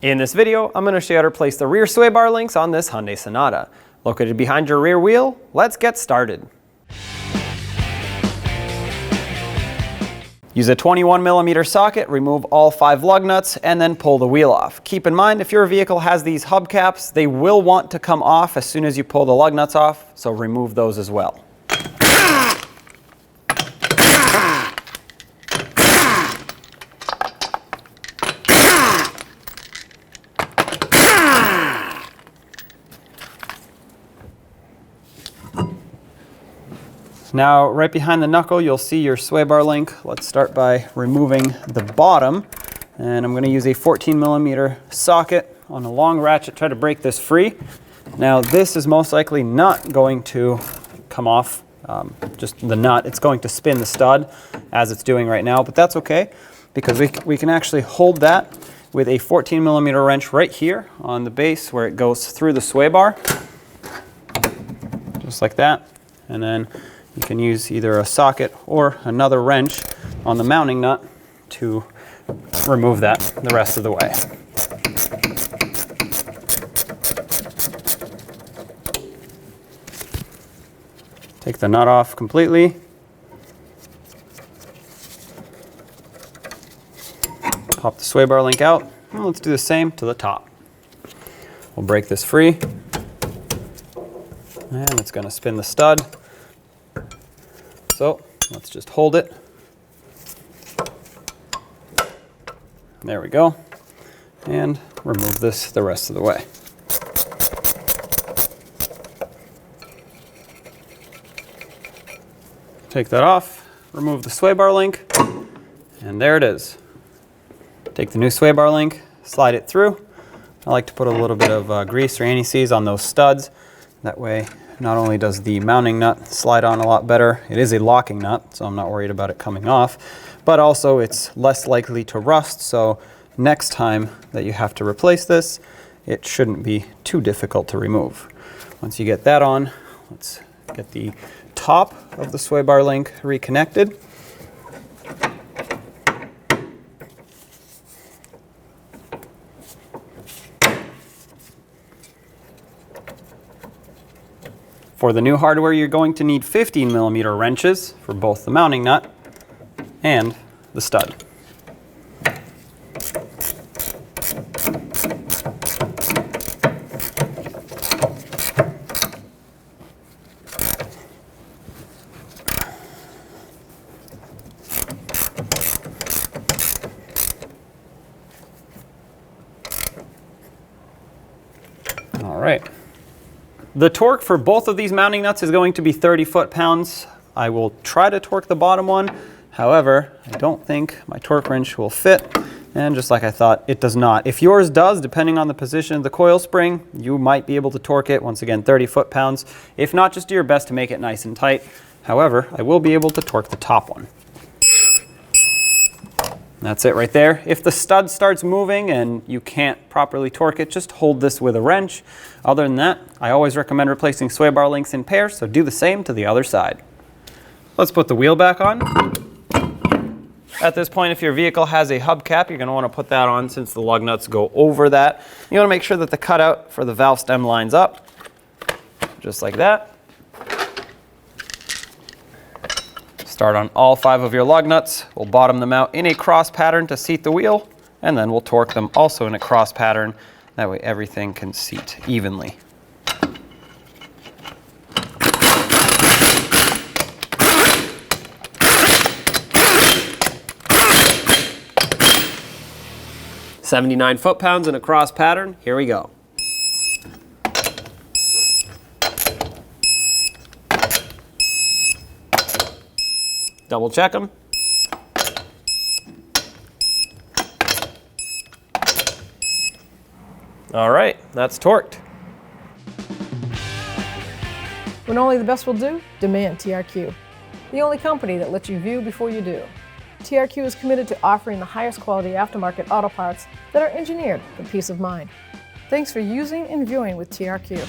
In this video, I'm going to show you how to replace the rear sway bar links on this Hyundai Sonata. Located behind your rear wheel, let's get started. Use a 21mm socket, remove all 5 lug nuts, and then pull the wheel off. Keep in mind, if your vehicle has these hubcaps, they will want to come off as soon as you pull the lug nuts off, so remove those as well. Now, right behind the knuckle, you'll see your sway bar link. Let's start by removing the bottom. And I'm going to use a 14mm socket on a long ratchet, try to break this free. Now, this is most likely not going to come off, just the nut. It's going to spin the stud as it's doing right now, but that's okay because we can actually hold that with a 14mm wrench right here on the base where it goes through the sway bar, just like that. And then you can use either a socket or another wrench on the mounting nut to remove that the rest of the way. Take the nut off completely. Pop the sway bar link out. Well, let's do the same to the top. We'll break this free. And it's going to spin the stud. So let's just hold it. There we go. And remove this the rest of the way. Take that off, remove the sway bar link, and there it is. Take the new sway bar link, slide it through. I like to put a little bit of grease or anti-seize on those studs. That way, not only does the mounting nut slide on a lot better, it is a locking nut, so I'm not worried about it coming off, but also it's less likely to rust, so next time that you have to replace this, it shouldn't be too difficult to remove. Once you get that on, let's get the top of the sway bar link reconnected. For the new hardware, you're going to need 15mm wrenches for both the mounting nut and the stud. All right. The torque for both of these mounting nuts is going to be 30 foot-pounds. I will try to torque the bottom one. However, I don't think my torque wrench will fit. And just like I thought, it does not. If yours does, depending on the position of the coil spring, you might be able to torque it. Once again, 30 foot-pounds. If not, just do your best to make it nice and tight. However, I will be able to torque the top one. That's it right there. If the stud starts moving and you can't properly torque it, just hold this with a wrench. Other than that, I always recommend replacing sway bar links in pairs, so do the same to the other side. Let's put the wheel back on. At this point, if your vehicle has a hubcap, you're going to want to put that on since the lug nuts go over that. You want to make sure that the cutout for the valve stem lines up, just like that. Start on all 5 of your lug nuts. We'll bottom them out in a cross pattern to seat the wheel, and then we'll torque them also in a cross pattern. That way everything can seat evenly. "79 foot-pounds in a cross pattern." Here we go. Double check them. All right, that's torqued. When only the best will do, demand TRQ. The only company that lets you view before you do. TRQ is committed to offering the highest quality aftermarket auto parts that are engineered for peace of mind. Thanks for using and viewing with TRQ.